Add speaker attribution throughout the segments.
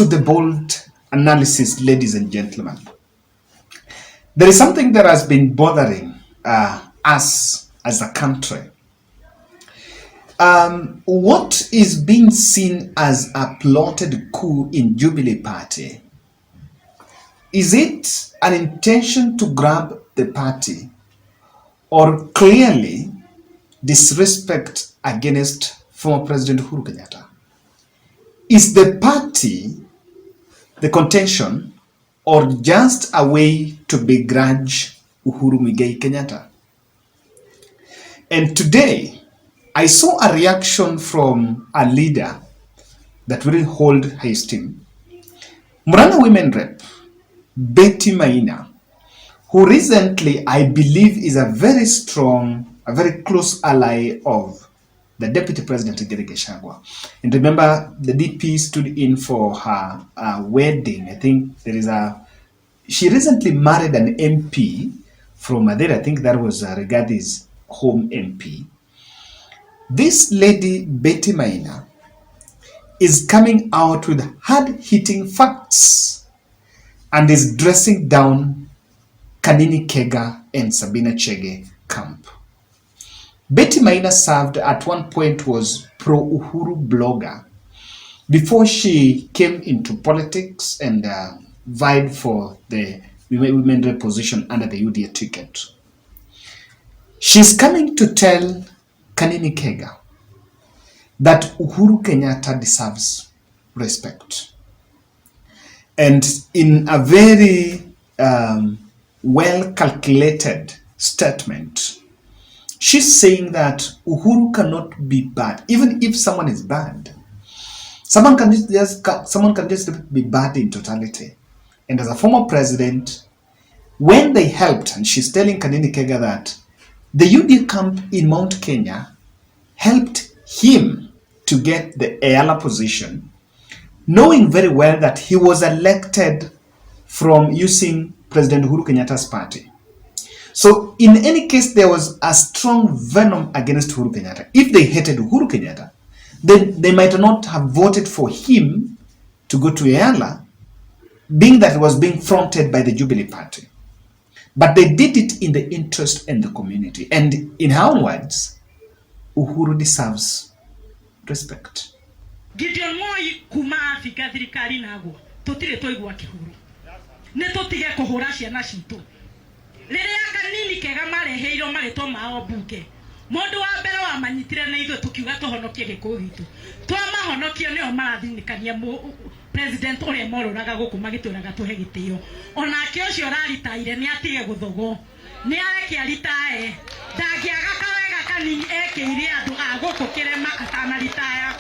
Speaker 1: to the bold analysis, ladies and gentlemen. There is something that has been bothering us as a country. What is being seen as a plotted coup in Jubilee Party? Is it an intention to grab the party, or clearly disrespect against former President Uhuru Kenyatta? Is the party the contention, or just a way to begrudge Uhuru Muigai Kenyatta? And today, I saw a reaction from a leader that really hold high esteem. Muran'ga Women Rep, Betty Maina, who recently, I believe, is a very strong, a very close ally of the Deputy President, Rigathi Gachagua. And remember, the DP stood in for her wedding. I think she recently married an MP from Madeira. I think that was Rigathi's home MP. This lady, Betty Maina, is coming out with hard-hitting facts and is dressing down Kanini Kega and Sabina Chege camp. Betty Maina served at one point was pro-Uhuru blogger before she came into politics and vied for the women rep position under the UDA ticket. She's coming to tell Kanini Kega that Uhuru Kenyatta deserves respect. And in a very well-calculated statement, she's saying that Uhuru cannot be bad. Even if someone is bad, someone can just be bad in totality. And as a former president, when they helped, and she's telling Kanini Kega that the UDA camp in Mount Kenya helped him to get the Ayala position, knowing very well that he was elected from using President Uhuru Kenyatta's party. So in any case, there was a strong venom against Uhuru Kenyatta. If they hated Uhuru Kenyatta, then they might not have voted for him to go to Ayala, being that it was being fronted by the Jubilee Party. But they did it in the interest and the community. And in her own words, Uhuru deserves respect.
Speaker 2: Gideon Moi kuma Afrika thirikari nago tutire toigwa kihuru ne tutige kuhura ciana citu riria Kanini Kega mareheirwo marito mao bunge mundu wa mbere wa manyitire na ithu tukiuga tuhonokie gikuyu gitu twamahonokio nio marathinikania president ore moruraga guku magituraga tuhe gitio onake ucio raritaire ni atige guthogo ni areke aritae ndangiaga kawega Kanini ekeire andu a guku kirema atanaritaya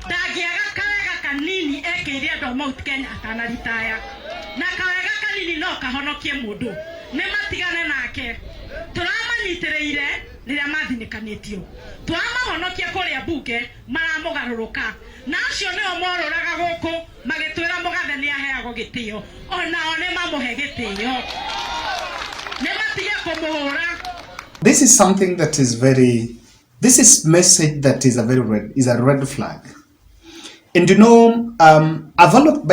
Speaker 2: ndangiaga kawega Kanini ekeire andu Mount Kenya atanaritaya na kawega Kanini no kahonokie mundu ne matigane nake turamanyitireire riria mathinikanitio twamahonokia kuria bunge maramugaruruka na acio nio moruraga guku magitwira mugathe ni aheago gitio onao ne mamuhe gitio ne matige kumuhura.
Speaker 1: This is something that is this is message that is a red flag. And you know, by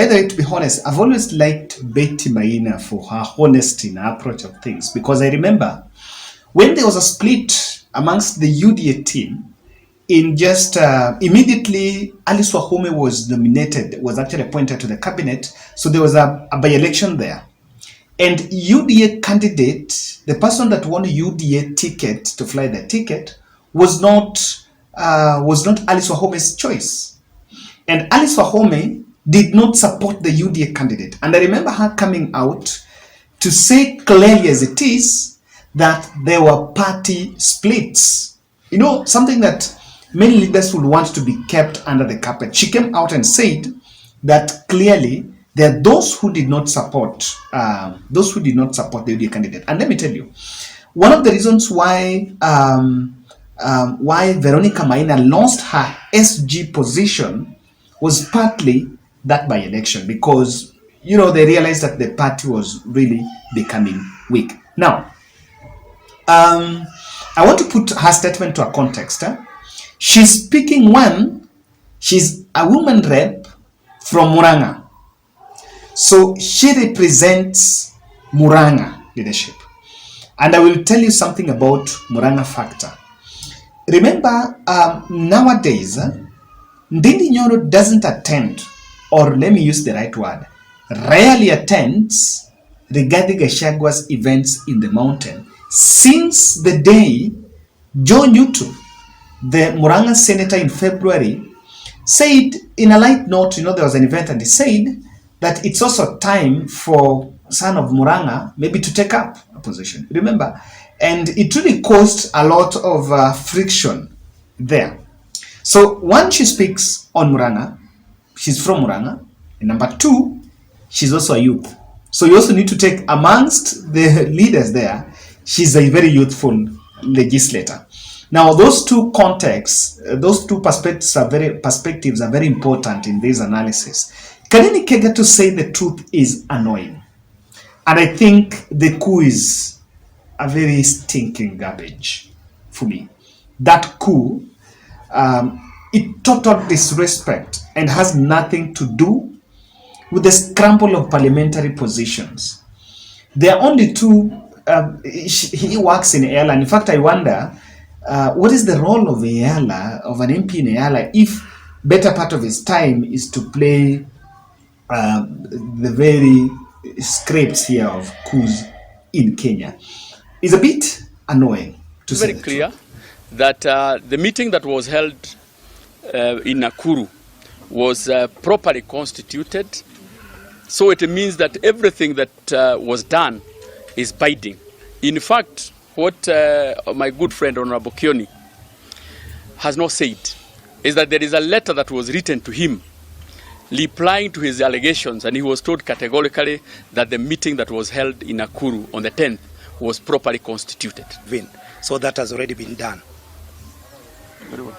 Speaker 1: the way, to be honest, I've always liked Betty Maina for her honesty in her approach of things, because I remember when there was a split amongst the UDA team, in just immediately Alice Wahome was actually appointed to the cabinet, so there was a by-election there. And UDA candidate, the person that won a UDA ticket to fly the ticket, was not Alice Wahome's choice. And Alice Wahome did not support the UDA candidate. And I remember her coming out to say clearly as it is that there were party splits. You know, something that many leaders would want to be kept under the carpet. She came out and said that clearly there are those who did not support the UDA candidate. And let me tell you, one of the reasons why Veronica Maina lost her SG position was partly that by-election, because, you know, they realized that the party was really becoming weak. Now, I want to put her statement to a context. She's speaking she's a woman rep from Muran'ga. So she represents Muran'ga leadership. And I will tell you something about Muran'ga factor. Remember, nowadays, Ndindi Nyoro doesn't attend, or let me use the right word, rarely attends Rigathi Gachagwa's events in the mountain since the day John Yutu, the Muran'ga senator in February, said in a light note, there was an event and he said that it's also time for son of Muran'ga maybe to take up a position. Remember? And it really caused a lot of friction there. So one, she speaks on Muran'ga. She's from Muran'ga. And number two, she's also a youth. So you also need to take amongst the leaders there, she's a very youthful legislator. Now, those two contexts, those two perspectives are very important in this analysis. Kanini Kega, to say the truth, is annoying. And I think the coup is a very stinking garbage for me. That coup, it total disrespect and has nothing to do with the scramble of parliamentary positions. There are only two. He works in Ayala. In fact, I wonder what is the role of Ayala, of an MP in Ayala, if better part of his time is to play the very scripts here of coups in Kenya. Is a bit annoying to say.
Speaker 3: Very clear that the meeting that was held in Nakuru was properly constituted. So it means that everything that was done is binding. In fact, what my good friend Honorable Kioni has not said is that there is a letter that was written to him replying to his allegations, and he was told categorically that the meeting that was held in Nakuru on the 10th was properly constituted.
Speaker 4: So that has already been done.
Speaker 3: Very well.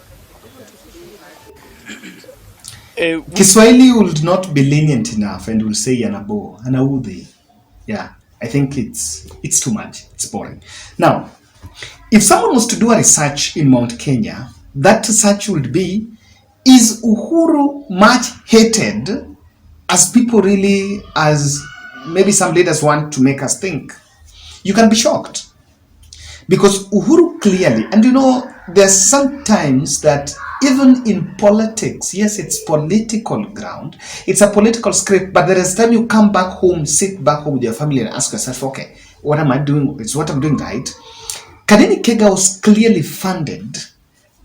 Speaker 1: Kiswahili would not be lenient enough and will say yanabo, anaudhi. Yeah, I think it's too much. It's boring. Now, if someone was to do a research in Mount Kenya, that research would be, is Uhuru much hated as people really, as maybe some leaders want to make us think? You can be shocked. Because Uhuru clearly, and there's sometimes that even in politics, yes, it's political ground, it's a political script, but there is time you come back home, sit back home with your family and ask yourself, okay, what am I doing? It's what I'm doing right. Kanini Kega was clearly funded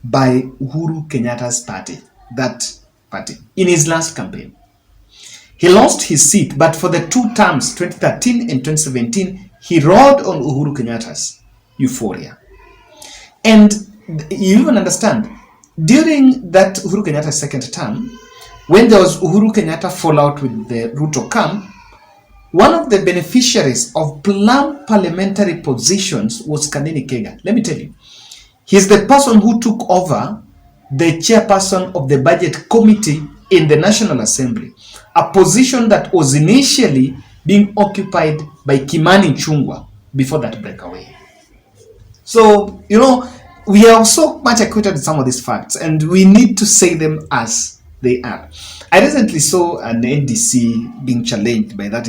Speaker 1: by Uhuru Kenyatta's party, that party, in his last campaign. He lost his seat, but for the two terms, 2013 and 2017, he rode on Uhuru Kenyatta's euphoria. And you even understand, during that Uhuru Kenyatta's second term, when there was Uhuru Kenyatta fallout with the Ruto camp, one of the beneficiaries of planned parliamentary positions was Kanini Kega. Let me tell you, he's the person who took over the chairperson of the budget committee in the National Assembly, a position that was initially being occupied by Kimani Ichung'wah before that breakaway. So, we are so much acquainted with some of these facts, and we need to say them as they are. I recently saw an NDC being challenged by that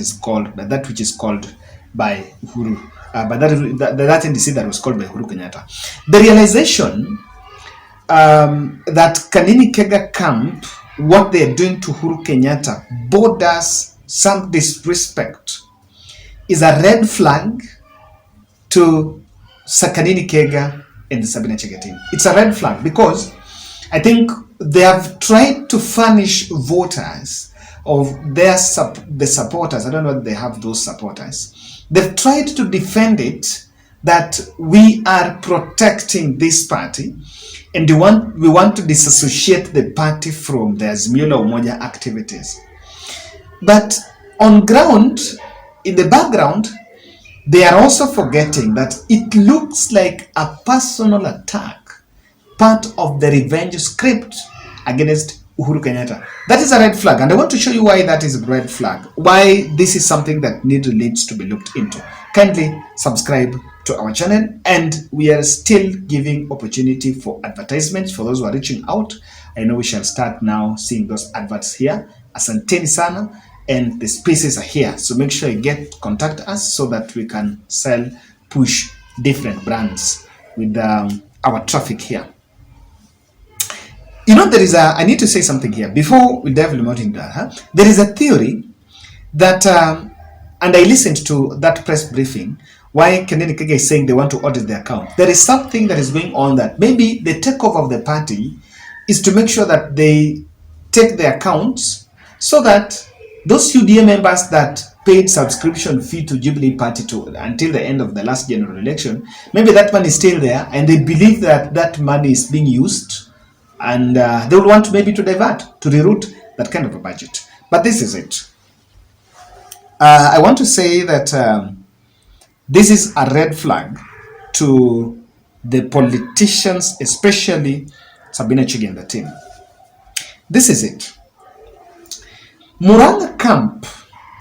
Speaker 1: which is called by Uhuru, that NDC that was called by Uhuru Kenyatta. The realization that Kanini Kega camp, what they are doing to Uhuru Kenyatta, borders some disrespect, is a red flag to Kanini Kega and Sabina Chegetin. It's a red flag because I think they have tried to furnish voters of the supporters. I don't know if they have those supporters. They've tried to defend it that we are protecting this party and we want to disassociate the party from the Azimio la Umoja activities. But on ground, in the background, they are also forgetting that it looks like a personal attack, part of the revenge script against Uhuru Kenyatta. That is a red flag, and I want to show you why that is a red flag, why this is something that needs to be looked into. Kindly subscribe to our channel, and we are still giving opportunity for advertisements for those who are reaching out. I know we shall start now seeing those adverts here Asanteni sana, and the spaces are here. So make sure you contact us so that we can push different brands with our traffic here. You know, I need to say something here before we delve more into that. There is a theory that, and I listened to that press briefing, why Kanini is saying they want to audit the account. There is something that is going on that maybe the takeover of the party is to make sure that they take the accounts so that those UDA members that paid subscription fee to Jubilee Party until the end of the last general election, maybe that money is still there and they believe that that money is being used, and they would want maybe to divert, to reroute that kind of a budget. But this is it. I want to say that this is a red flag to the politicians, especially Sabina Chigi and the team. This is it. Muran'ga camp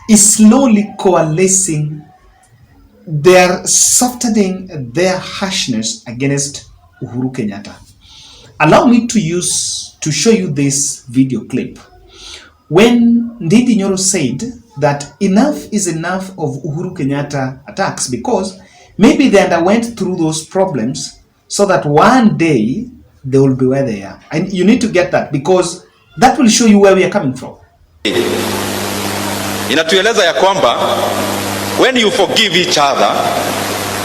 Speaker 1: is slowly coalescing. They're softening their harshness against Uhuru Kenyatta. Allow me to show you this video clip. When Ndindi Nyoro said that enough is enough of Uhuru Kenyatta attacks, because maybe they underwent through those problems so that one day they will be where they are. And you need to get that, because that will show you where we are coming from.
Speaker 5: Inatueleza ya kwamba when you forgive each other,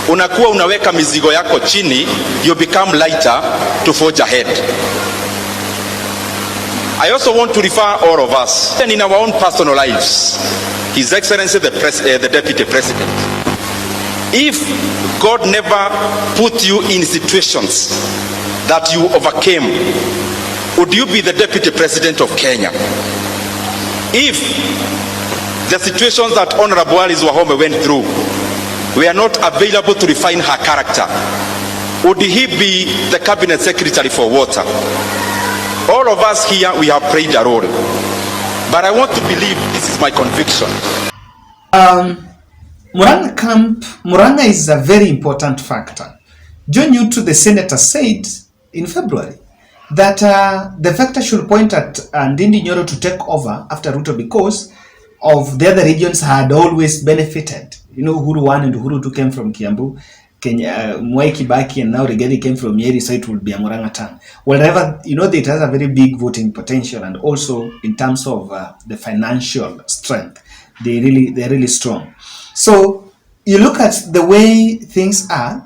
Speaker 5: unakuwa unaweka mizigo yako chini, you become lighter to forge ahead. I also want to refer all of us, and in our own personal lives, His Excellency the Deputy President, if God never put you in situations that you overcame, would you be the Deputy President of Kenya? If the situations that Honorable Alice Wahome went through were not available to refine her character, would he be the Cabinet Secretary for Water? All of us here, we have played a role. But I want to believe, this is my conviction.
Speaker 1: Muran'ga camp, Muran'ga is a very important factor. John Yutu, the senator, said in February that the factor should point at Ndindi Nyoro to take over after Ruto, because of the other regions had always benefited. You know, Uhuru 1 and Uhuru 2 came from Kiambu, Kenya, Mwai Kibaki, and now Rigathi came from Nyeri, so it would be a Muran'ga turn. Wherever, you know, it has a very big voting potential, and also in terms of the financial strength, they're really strong. So you look at the way things are,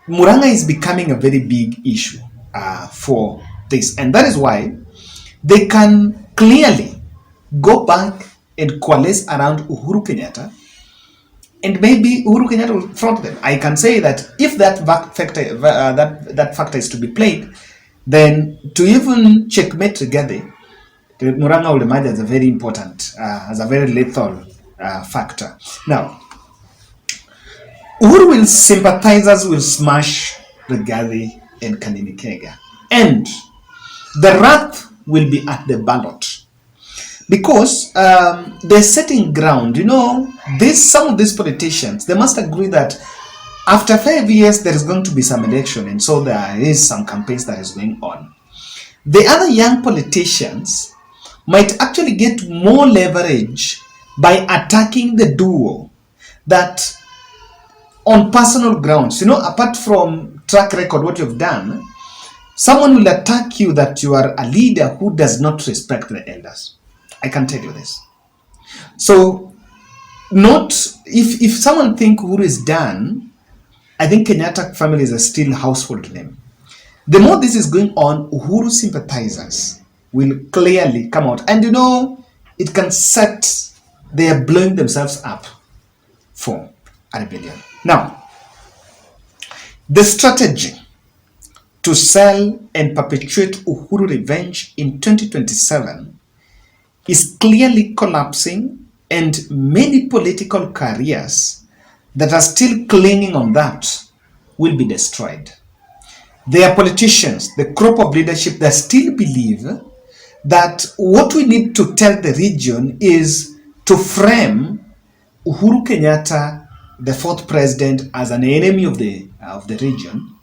Speaker 1: Muran'ga is becoming a very big issue for this, and that is why they can clearly go back and coalesce around Uhuru Kenyatta, and maybe Uhuru Kenyatta will front them. I can say that if that factor is to be played, then to even checkmate together, Muran'ga will emerge as a very important, as a very lethal factor. Now, Uhuru sympathizers will smash Rigathi and Kanini Kega, and the wrath will be at the ballot. Because they're setting ground, you know, some of these politicians, they must agree that after 5 years there is going to be some election, and so there is some campaigns that is going on. The other young politicians might actually get more leverage by attacking the duo that on personal grounds, you know, apart from track record, what you've done, someone will attack you that you are a leader who does not respect the elders. I can tell you this. So, if someone think Uhuru is done, I think Kenyatta families are still household name. The more this is going on, Uhuru sympathizers will clearly come out, and you know, it can set, they are blowing themselves up for a rebellion. Now, the strategy to sell and perpetuate Uhuru revenge in 2027 is clearly collapsing, and many political careers that are still clinging on that will be destroyed. There are politicians, the crop of leadership, that still believe that what we need to tell the region is to frame Uhuru Kenyatta, the fourth president, as an enemy of the region,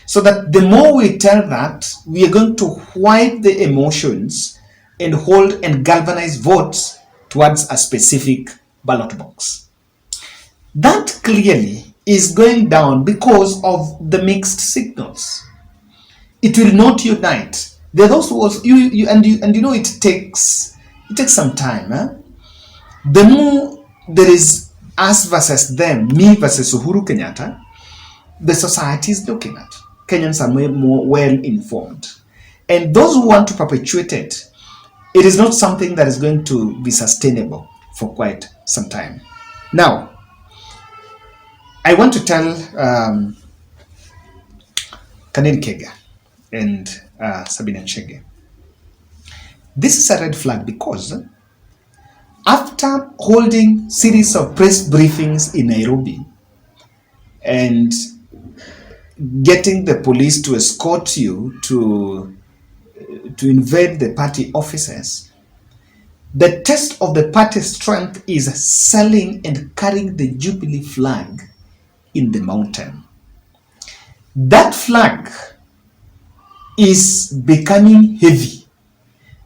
Speaker 1: so that the more we tell that, we are going to wipe the emotions and hold and galvanize votes towards a specific ballot box. That clearly is going down because of the mixed signals. It will not unite. There are those who was it takes some time. The more there is us versus them, me versus Uhuru Kenyatta, the society is looking at. Kenyans are more well informed. And those who want to perpetuate it, it is not something that is going to be sustainable for quite some time. Now, I want to tell Kanini and Sabina, this is a red flag because after holding series of press briefings in Nairobi and getting the police to escort you to invade the party offices, the test of the party's strength is selling and carrying the Jubilee flag in the mountain. That flag is becoming heavy.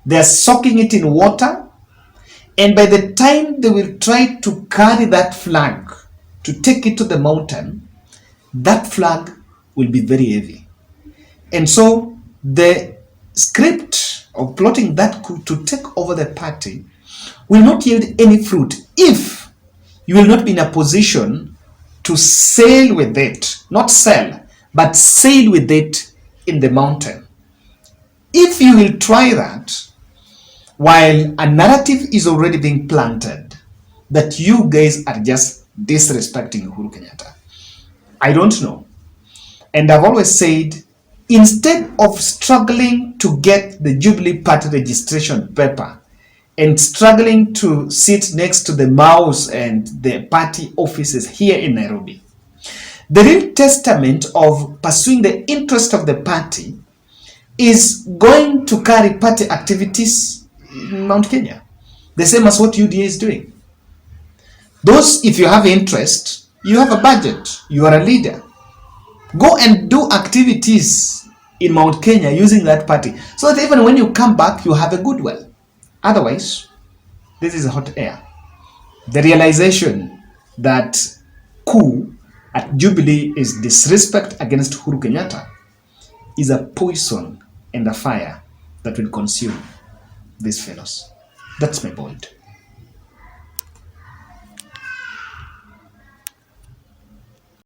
Speaker 1: They're soaking it in water, and by the time they will try to carry that flag to take it to the mountain, that flag will be very heavy. And so the script of plotting that coup to take over the party will not yield any fruit if you will not be in a position to sail with it, not sell, but sail with it in the mountain. If you will try that, while a narrative is already being planted that you guys are just disrespecting Uhuru Kenyatta, I don't know. And I've always said, instead of struggling to get the Jubilee Party registration paper and struggling to sit next to the mouse and the party offices here in Nairobi, the real testament of pursuing the interest of the party is going to carry party activities in Mount Kenya, the same as what UDA is doing. Those, if you have interest, you have a budget, you are a leader, go and do activities in Mount Kenya using that party, so that even when you come back, you have a goodwill. Otherwise, this is hot air. The realization that coup at Jubilee is disrespect against Uhuru Kenyatta is a poison and a fire that will consume these fellows. That's my point.